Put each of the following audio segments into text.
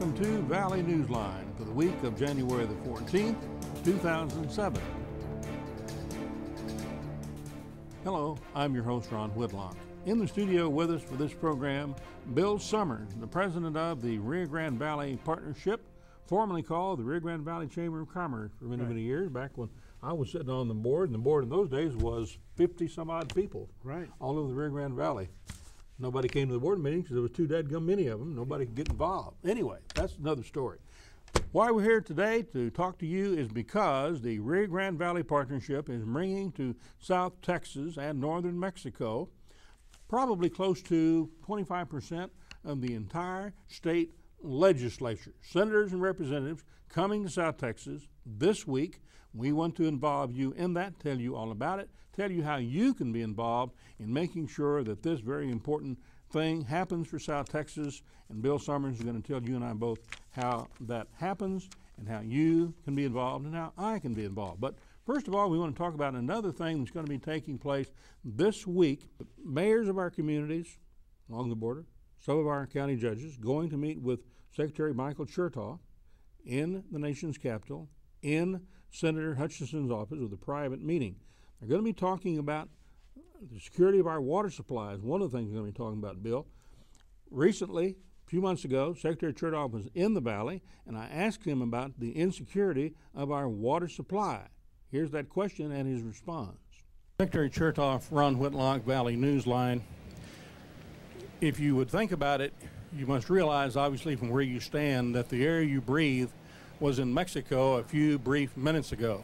welcome to Valley Newsline for the week of January the 14th, 2007. Hello, I'm your host, Ron Whitlock. In the studio with us for this program, Bill Summers, the president of the Rio Grande Valley Partnership, formerly called the Rio Grande Valley Chamber of Commerce for many, many years, back when I was sitting on the board, and the board in those days was 50-some-odd people all over the Rio Grande Valley. Nobody came to the board meetings because there was too dadgum many of them. Nobody could get involved. Anyway, that's another story. Why we're here today to talk to you is because the Rio Grande Valley Partnership is bringing to South Texas and northern Mexico probably close to 25% of the entire state legislature, senators and representatives coming to South Texas this week. We want to involve you in that, tell you all about it, tell you how you can be involved in making sure that this very important thing happens for South Texas. And Bill Summers is going to tell you and I both how that happens and how you can be involved and how I can be involved. But first of all, we want to talk about another thing that's going to be taking place this week. The mayors of our communities along the border, some of our county judges, going to meet with Secretary Michael Chertoff in the nation's capital, in Senator Hutchinson's office, with a private meeting. They're going to be talking about the security of our water supplies. One of the things we're going to be talking about, Bill. Recently, a few months ago, Secretary Chertoff was in the valley, and I asked him about the insecurity of our water supply. Here's that question and his response. Secretary Chertoff, Ron Whitlock, Valley Newsline. If you would think about it, you must realize, obviously, from where you stand, that the air you breathe was in Mexico a few brief minutes ago.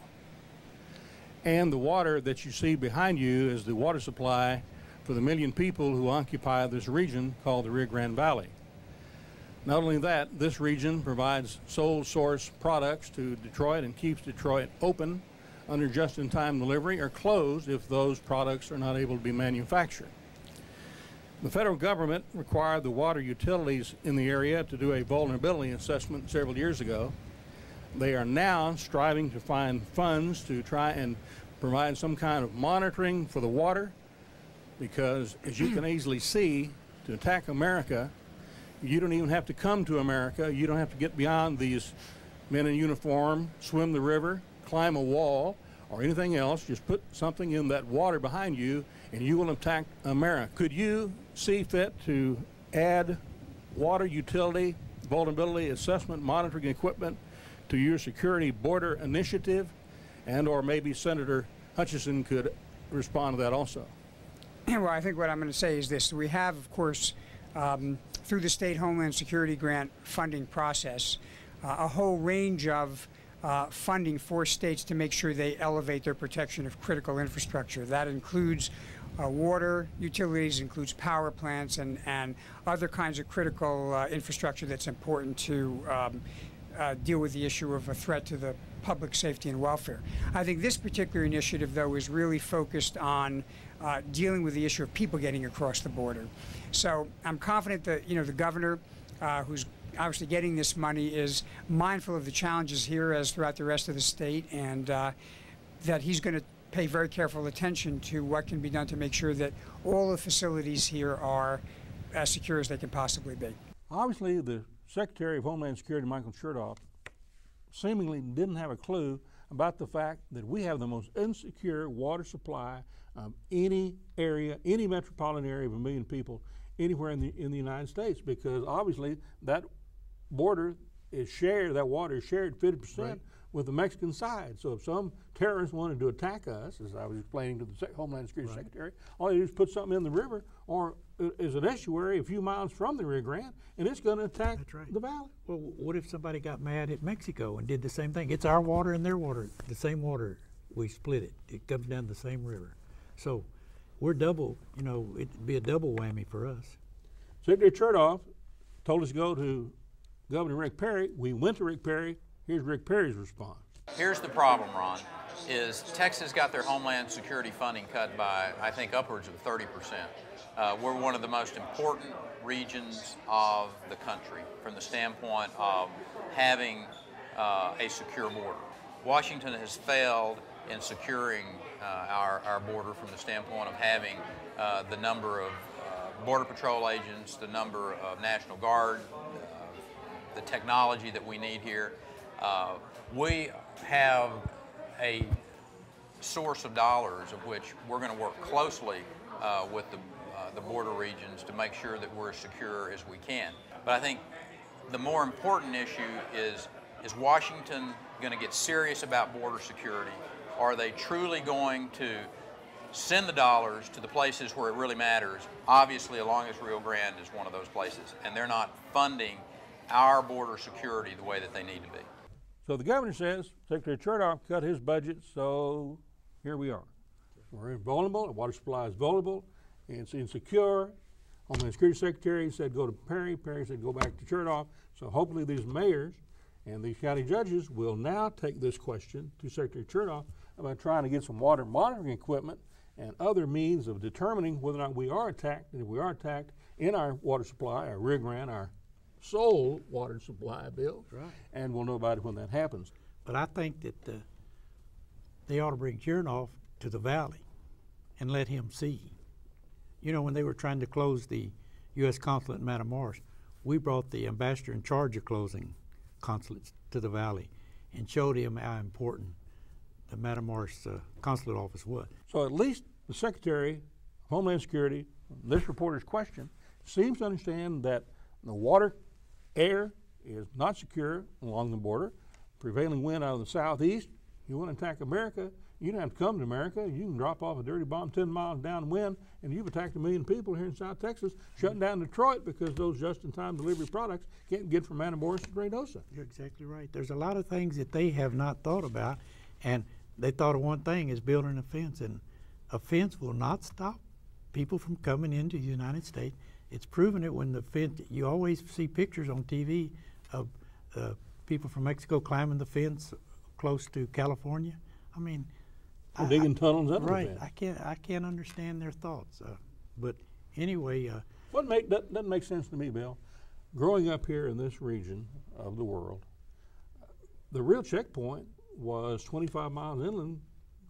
And the water that you see behind you is the water supply for the million people who occupy this region called the Rio Grande Valley. Not only that, this region provides sole source products to Detroit and keeps Detroit open under just-in-time delivery, or closed if those products are not able to be manufactured. The federal government required the water utilities in the area to do a vulnerability assessment several years ago. They are now striving to find funds to try and provide some kind of monitoring for the water, because as you can easily see, to attack America, you don't even have to come to America. You don't have to get beyond these men in uniform, swim the river, climb a wall, or anything else. Just put something in that water behind you and you will attack America. Could you see fit to add water utility vulnerability assessment monitoring equipment to your security border initiative? And or maybe Senator Hutchinson could respond to that also. Well, I think what I'm going to say is this. We have, of course, through the State Homeland Security Grant funding process, a whole range of funding for states to make sure they elevate their protection of critical infrastructure. That includes water utilities, includes power plants, and other kinds of critical infrastructure that's important to deal with the issue of a threat to the public safety and welfare. I think this particular initiative, though, is really focused on dealing with the issue of people getting across the border. So I'm confident that, the governor, who's obviously getting this money, is mindful of the challenges here as throughout the rest of the state, and that he's going to pay very careful attention to what can be done to make sure that all the facilities here are as secure as they can possibly be. Obviously, the Secretary of Homeland Security, Michael Chertoff, seemingly didn't have a clue about the fact that we have the most insecure water supply of any area, any metropolitan area of 1 million people anywhere in the United States, because obviously that border is shared, that water is shared 50% with the Mexican side. So if some terrorists wanted to attack us, as I was explaining to the Homeland Security Secretary, all they do is put something in the river or is an estuary a few miles from the Rio Grande, and it's going to attack the valley. Well, what if somebody got mad at Mexico and did the same thing? It's our water and their water, the same water. We split it. It comes down the same river. So we're double, it'd be a double whammy for us. Secretary Chertoff told us to go to Governor Rick Perry. We went to Rick Perry. Here's Rick Perry's response. Here's the problem, Ron, is Texas got their Homeland Security funding cut by, I think, upwards of 30%. We're one of the most important regions of the country from the standpoint of having a secure border. Washington has failed in securing our border from the standpoint of having the number of Border Patrol agents, the number of National Guard, the technology that we need here. We have a source of dollars of which we're going to work closely with the border regions to make sure that we're as secure as we can. But I think the more important issue is Washington going to get serious about border security? Are they truly going to send the dollars to the places where it really matters? Obviously, along as Rio Grande is one of those places, and they're not funding our border security the way that they need to be. So the governor says Secretary Chertoff cut his budget, so here we are. We're vulnerable, our water supply is vulnerable, it's insecure. Homeland Security Secretary said go to Perry, Perry said go back to Chertoff. So hopefully these mayors and these county judges will now take this question to Secretary Chertoff about trying to get some water monitoring equipment and other means of determining whether or not we are attacked, and if we are attacked in our water supply, our Rio Grande, our sole water supply, Bill, right. And we'll know about it when that happens. But I think that they ought to bring Chertoff to the valley and let him see. You know, when they were trying to close the U.S. consulate in Matamoros, we brought the ambassador in charge of closing consulates to the valley and showed him how important the Matamoros consulate office was. So at least the Secretary of Homeland Security, this reporter's question, seems to understand that the water, air is not secure along the border. Prevailing wind out of the southeast, you want to attack America, you don't have to come to America. You can drop off a dirty bomb 10 miles downwind, and you've attacked 1 million people here in South Texas, shutting down Detroit because those just-in-time delivery products can't get from Matamoros to Reynosa. You're exactly right. There's a lot of things that they have not thought about, and they thought of one thing is building a fence, and a fence will not stop people from coming into the United States. It's proven it when the fence, you always see pictures on TV of people from Mexico climbing the fence close to California. I mean, digging tunnels under right, the fence. I can't understand their thoughts. But anyway. Doesn't make sense to me, Bill. Growing up here in this region of the world, the real checkpoint was 25 miles inland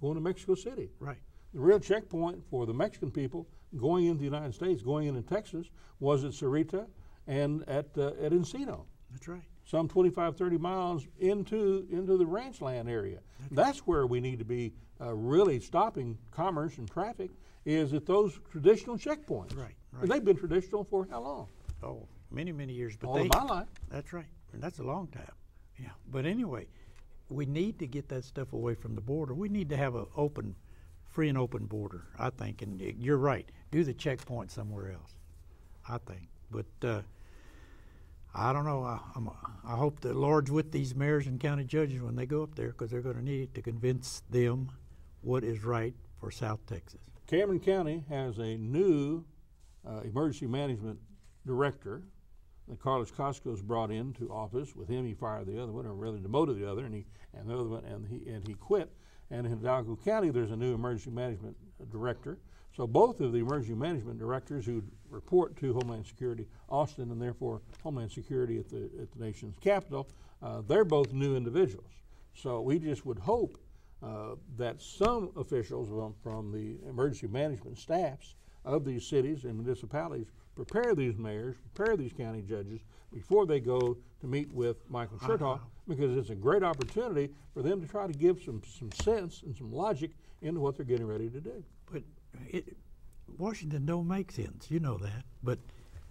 going to Mexico City. Right. The real checkpoint for the Mexican people going into the United States, going into Texas, was at Cerrita and at Encino. That's right. Some 25, 30 miles into the ranch land area. That's where we need to be really stopping commerce and traffic, is at those traditional checkpoints. Right. And they've been traditional for how long? Oh, many, many years. But all of my life. That's right. And that's a long time. Yeah. But anyway, we need to get that stuff away from the border. We need to have a free and open border, I think. And you're right. Do the checkpoint somewhere else, I think. But I don't know. I hope the Lord's with these mayors and county judges when they go up there, because they're going to need it to convince them what is right for South Texas. Cameron County has a new emergency management director that Carlos Costco's brought into office. With him, he fired the other one, or really demoted the other, and the other one, and he quit. And in Hidalgo County, there's a new emergency management director. So both of the emergency management directors who report to Homeland Security Austin, and therefore Homeland Security at the nation's capital, they're both new individuals. So we just would hope that some officials from the emergency management staffs of these cities and municipalities prepare these mayors, prepare these county judges before they go to meet with Michael Chertoff, because it's a great opportunity for them to try to give some sense and some logic into what they're getting ready to do. But Washington don't make sense, you know that. But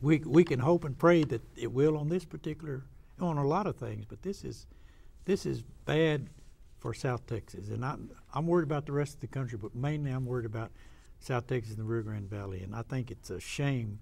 we can hope and pray that it will on this particular, on a lot of things. But this is bad for South Texas, and I'm worried about the rest of the country, but mainly I'm worried about South Texas and the Rio Grande Valley. And I think it's a shame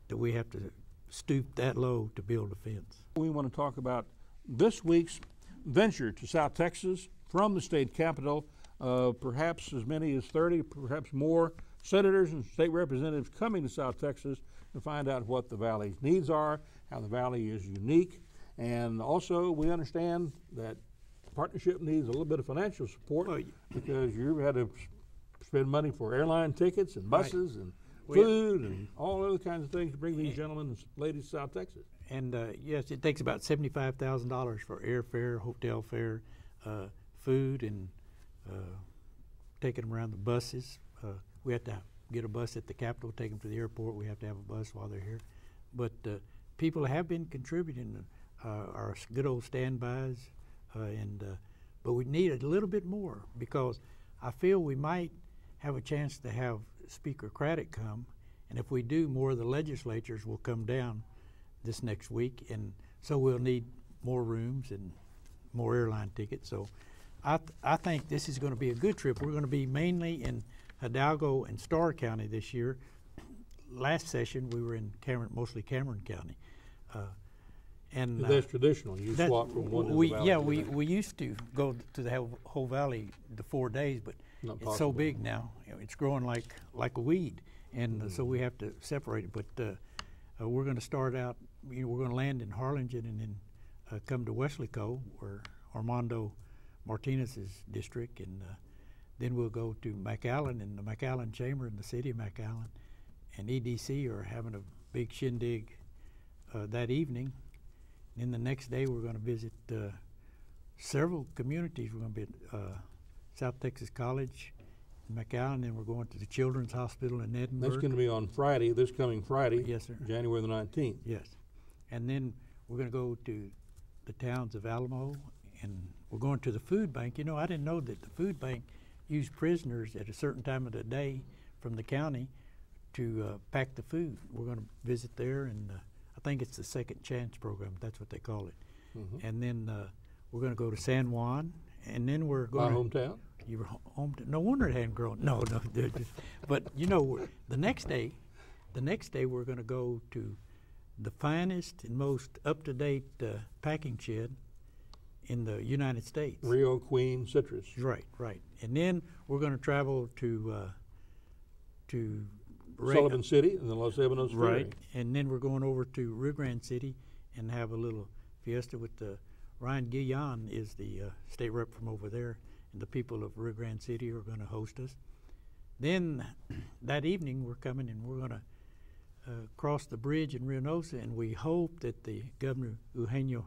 that we have to stoop that low to build a fence. We want to talk about this week's venture to South Texas from the state capitol. Perhaps as many as 30, perhaps more senators and state representatives coming to South Texas to find out what the valley's needs are, how the valley is unique. And also we understand that partnership needs a little bit of financial support, because you've had to spend money for airline tickets and buses and food and all other kinds of things to bring these gentlemen and ladies to South Texas. And yes, it takes about $75,000 for airfare, hotel fare, food, and taking them around the buses. We have to get a bus at the Capitol, take them to the airport. We have to have a bus while they're here. But people have been contributing. our good old standbys, but we need a little bit more, because I feel we might have a chance to have Speaker Craddock come, and if we do, more of the legislatures will come down this next week, and so we'll need more rooms and more airline tickets. So I think this is going to be a good trip. We're going to be mainly in Hidalgo and Starr County this year. Last session we were in mostly Cameron County. That's traditional. You swap from one to the valley. Yeah, we used to go to the whole valley the 4 days, but it's so big now. It's growing like a weed, and so we have to separate it. But we're going to start out. We're going to land in Harlingen and then come to Weslaco, where Armando Martinez's district, and then we'll go to McAllen and the McAllen Chamber in the city of McAllen, and EDC are having a big shindig that evening. And then the next day we're going to visit several communities. We're going to be at South Texas College in McAllen, and we're going to the Children's Hospital in Edinburgh. That's going to be on Friday, this coming Friday. Yes, sir. January the 19th. Yes. And then we're going to go to the towns of Alamo, and we're going to the food bank. You know, I didn't know that the food bank used prisoners at a certain time of the day from the county to pack the food. We're going to visit there, and I think it's the Second Chance program. That's what they call it. Mm-hmm. And then we're going to go to San Juan, and then we're going. My hometown. You were home. No wonder it hadn't grown. No. But you know, the next day we're going to go to the finest and most up-to-date packing shed in the United States. Rio Queen Citrus. Right. And then we're going to travel to Sullivan City and the Los Alamos Ferry. Right, and then we're going over to Rio Grande City and have a little fiesta with Ryan Guillen is the state rep from over there, and the people of Rio Grande City are going to host us. Then that evening we're coming and we're going to cross the bridge in Reynosa, and we hope that the Governor Eugenio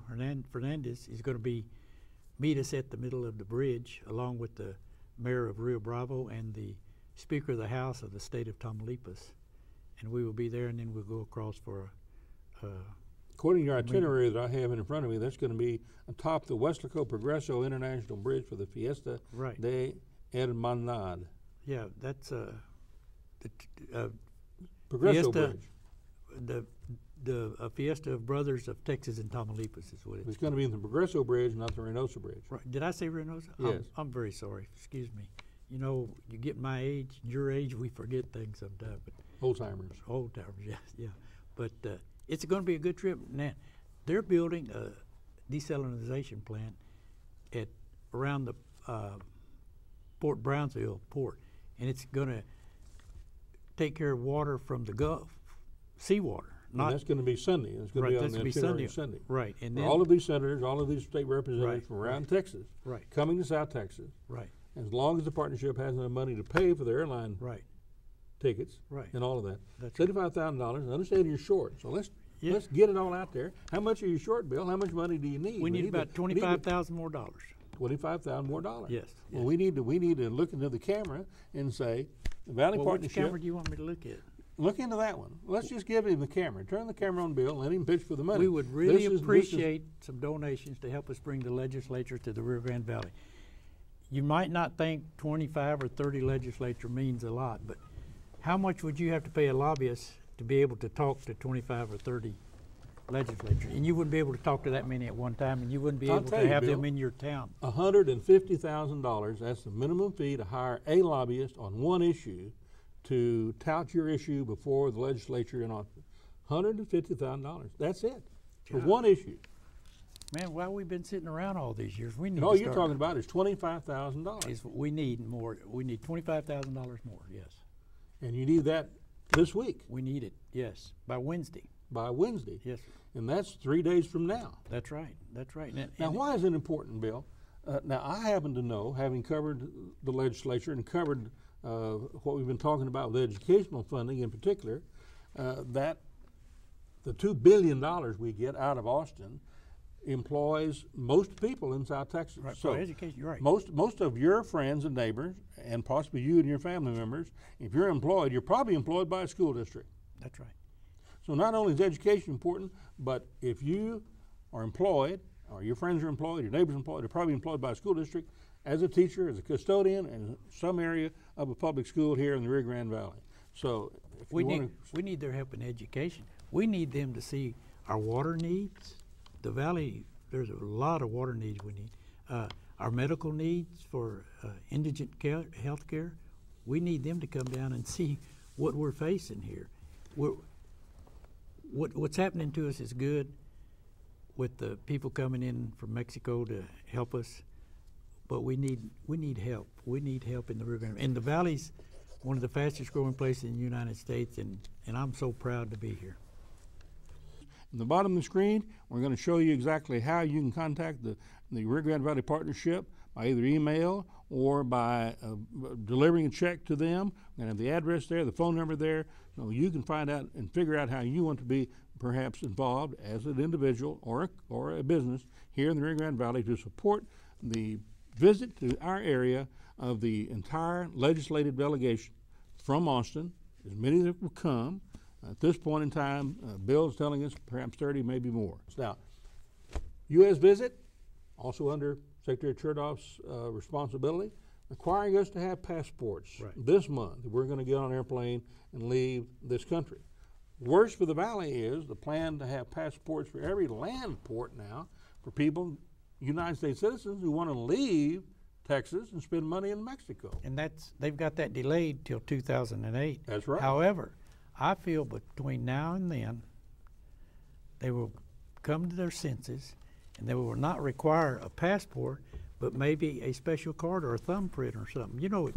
Fernandez is going to meet us at the middle of the bridge, along with the Mayor of Rio Bravo and the Speaker of the House of the state of Tamaulipas, and we will be there, and then we'll go across for according to your itinerary that I have in front of me, that's going to be atop the Weslaco Progreso International Bridge for the Fiesta de Hermandad. Yeah, that's the Progreso Fiesta, Bridge. The Fiesta of Brothers of Texas and Tamaulipas is what it is. It's going to be in the Progreso Bridge, not the Reynosa Bridge. Right. Did I say Reynosa? Yes. I'm very sorry. Excuse me. You know, you get my age, your age, we forget things sometimes. But Old timers. Old timers, yes, yeah. But it's going to be a good trip. Now, they're building a desalinization plant around the Port Brownsville port, and it's going to take care of water from the Gulf, seawater. And that's going to be Sunday. It's going to be on the itinerary Sunday. Right. And then all of these senators, all of these state representatives from around Texas, coming to South Texas. Right. As long as the partnership has enough money to pay for the airline tickets and all of that. That's $75,000. Understand you're short, so let's get it all out there. How much are you short, Bill? How much money do you need? We need about $25,000 more dollars. $25,000 more dollars. Yes. Well, we need to look into the camera and say, the Valley Partnership. Which camera do you want me to look at? Look into that one. Let's just give him the camera. Turn the camera on Bill. Let him pitch for the money. We would really appreciate some donations to help us bring the legislature to the Rio Grande Valley. You might not think 25 or 30 legislature means a lot, but how much would you have to pay a lobbyist to be able to talk to 25 or 30 legislatures? And you wouldn't be able to talk to that many at one time, and you wouldn't be able to have them in your town. $150,000, that's the minimum fee to hire a lobbyist on one issue to tout your issue before the legislature in office. $150,000. That's it for one issue. Man, why we've been sitting around all these years? We need. All you're talking about is $25,000. We need more. We need $25,000 more. Yes. And you need that this week. We need it. Yes, by Wednesday. By Wednesday. Yes. And that's 3 days from now. That's right. That's right. Now, why is it important, Bill? Now, I happen to know, having covered the legislature and covered what we've been talking about with educational funding in particular, that the $2 billion we get out of Austin employs most people in South Texas. Right, so education, you're right. Most of your friends and neighbors, and possibly you and your family members, if you're employed, you're probably employed by a school district. That's right. So not only is education important, but if you are employed, or your friends are employed, your neighbors are employed, they're probably employed by a school district as a teacher, as a custodian in some area of a public school here in the Rio Grande Valley. So if We you need, we need their help in education. We need them to see our water needs. The valley, there's a lot of water needs we need. Our medical needs for indigent health care. We need them to come down and see what we're facing here. What's happening to us is good with the people coming in from Mexico to help us, but we need help. We need help in the Rio Grande. And the valley's one of the fastest growing places in the United States, and I'm so proud to be here. In the bottom of the screen, we're going to show you exactly how you can contact the Rio Grande Valley Partnership by either email or by delivering a check to them. We're going to have the address there, the phone number there, so you can find out and figure out how you want to be perhaps involved as an individual or a business here in the Rio Grande Valley to support the visit to our area of the entire legislative delegation from Austin, as many that will come. At this point in time, Bill's telling us perhaps 30, maybe more. Now, U.S. visit, also under Secretary Chertoff's responsibility, requiring us to have passports. Right. This month. We're going to get on an airplane and leave this country. Worse for the valley is the plan to have passports for every land port now for people, United States citizens, who want to leave Texas and spend money in Mexico. And they've got that delayed till 2008. That's right. However, I feel between now and then, they will come to their senses, and they will not require a passport, but maybe a special card or a thumbprint or something. You know,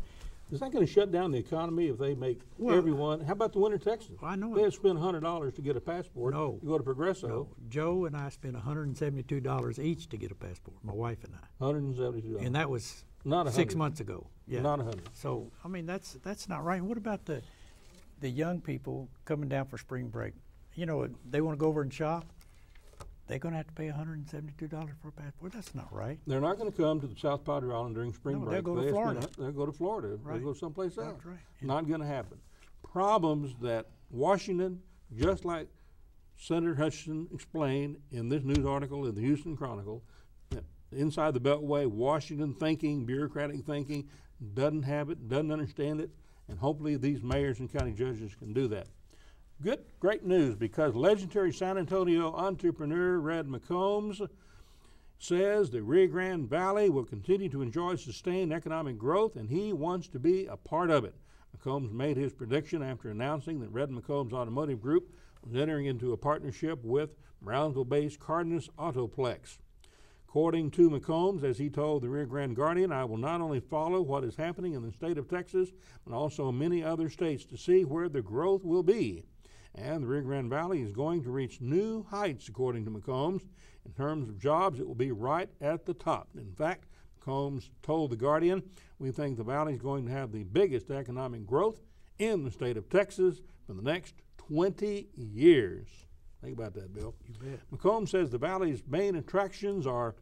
Is that going to shut down the economy if they make everyone? How about the winter Texans? I know They have to spend $100 to get a passport. No. You go to Progresso. No, Joe and I spent $172 each to get a passport, my wife and I. $172. And that was Not 6 100. months ago. Yeah. Not 100. So, I mean, that's not right. What about the young people coming down for spring break? You know, they want to go over and shop. They're going to have to pay $172 for a passport. That's not right. They're not going to come to the South Padre Island during spring No, break. they'll go to Florida. They'll go to Florida. Right. They'll go someplace else. That's right. Not going to happen. Problems that Washington, just like Senator Hutchinson explained in this news article in the Houston Chronicle, that inside the Beltway, Washington thinking, bureaucratic thinking, doesn't have it, doesn't understand it, and hopefully these mayors and county judges can do that. Great news, because legendary San Antonio entrepreneur Red McCombs says the Rio Grande Valley will continue to enjoy sustained economic growth, and he wants to be a part of it. McCombs made his prediction after announcing that Red McCombs Automotive Group was entering into a partnership with Brownsville-based Cardenas Autoplex. According to McCombs, as he told the Rio Grande Guardian, I will not only follow what is happening in the state of Texas, but also many other states to see where the growth will be. And the Rio Grande Valley is going to reach new heights, according to McCombs. In terms of jobs, it will be right at the top. In fact, McCombs told The Guardian, we think the valley is going to have the biggest economic growth in the state of Texas for the next 20 years. Think about that, Bill. You bet. McCombs says the valley's main attractions are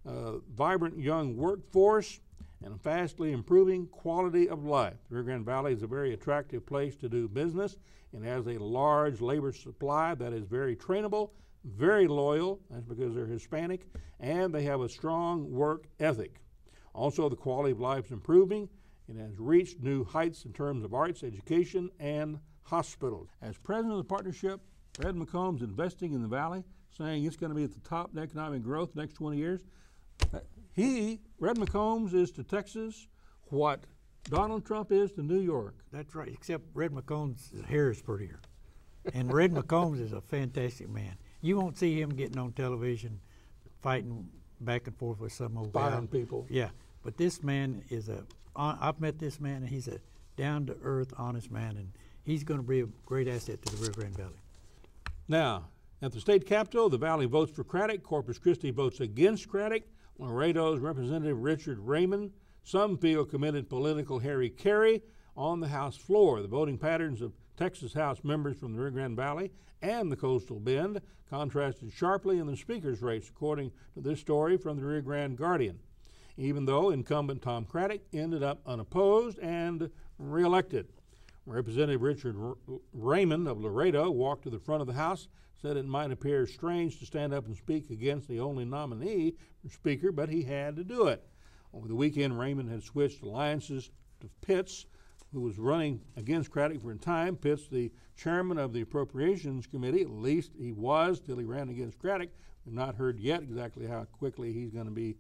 vibrant young workforce and a fastly improving quality of life. The Rio Grande Valley is a very attractive place to do business and has a large labor supply that is very trainable, very loyal, that's because they're Hispanic, and they have a strong work ethic. Also, the quality of life is improving. It has reached new heights in terms of arts, education, and hospitals. As president of the partnership, Red McCombs investing in the valley, saying it's going to be at the top in economic growth the next 20 years. Red McCombs, is to Texas what Donald Trump is to New York. That's right, except Red McCombs' hair is prettier. And Red McCombs is a fantastic man. You won't see him getting on television fighting back and forth with some old guy. Spying people. Yeah, but this man is I've met this man, and he's a down-to-earth, honest man, and he's going to be a great asset to the Rio Grande Valley. Now, at the state capitol, the Valley votes for Craddick. Corpus Christi votes against Craddick. Laredo's Representative Richard Raymond. Some feel committed political Harry Carey on the House floor. The voting patterns of Texas House members from the Rio Grande Valley and the Coastal Bend contrasted sharply in the Speaker's race, according to this story from the Rio Grande Guardian, even though incumbent Tom Craddick ended up unopposed and reelected. Representative Richard Raymond of Laredo walked to the front of the House, said it might appear strange to stand up and speak against the only nominee for Speaker, but he had to do it. Over the weekend, Raymond had switched alliances to Pitts, who was running against Craddock for a time. Pitts, the chairman of the Appropriations Committee, at least he was till he ran against Craddock. We've not heard yet exactly how quickly he's going to be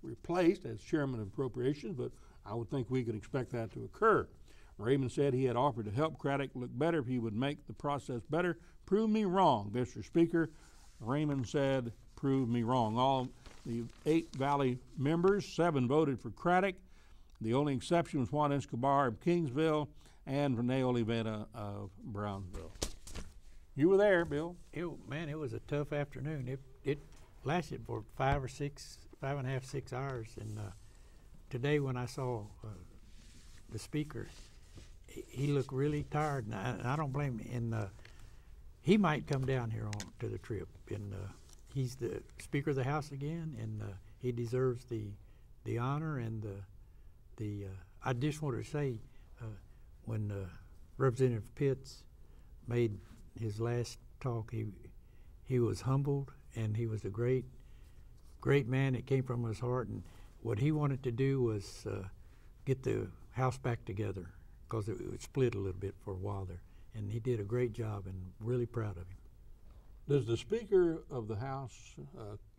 replaced as chairman of Appropriations, but I would think we could expect that to occur. Raymond said he had offered to help Craddock look better if he would make the process better. Prove me wrong, Mr. Speaker. Raymond said, prove me wrong. All the 8 Valley members, 7 voted for Craddock. The only exception was Juan Escobar of Kingsville and Rene Olivera of Brownsville. You were there, Bill. Man, it was a tough afternoon. It lasted for 5.5, 6 hours. And today when I saw the speaker, he looked really tired, and I don't blame him. And he might come down here to the trip. And he's the Speaker of the House again, and he deserves the honor and the. I just want to say, when Representative Pitts made his last talk, he was humbled, and he was a great man. It came from his heart, and what he wanted to do was get the House back together, because it split a little bit for a while there, and he did a great job, and really proud of him. Does the Speaker of the House,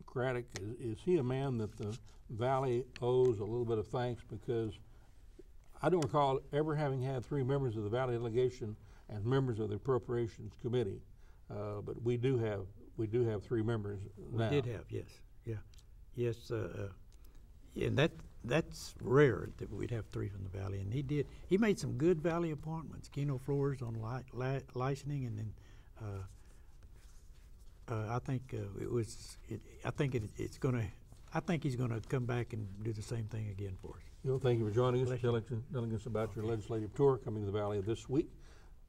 Craddock, is he a man that the Valley owes a little bit of thanks? Because I don't recall ever having had 3 members of the Valley delegation as members of the Appropriations Committee, but we do have 3 members now. We did have, yes, yeah, yes, and that's rare that we'd have 3 from the Valley, and he made some good Valley appointments. Keno Flores on licensing, and then I think I think he's gonna come back and do the same thing again for us. Thank you for joining us, telling us about your legislative tour coming to the Valley this week.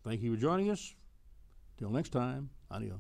Thank you for joining us. Till next time, adios.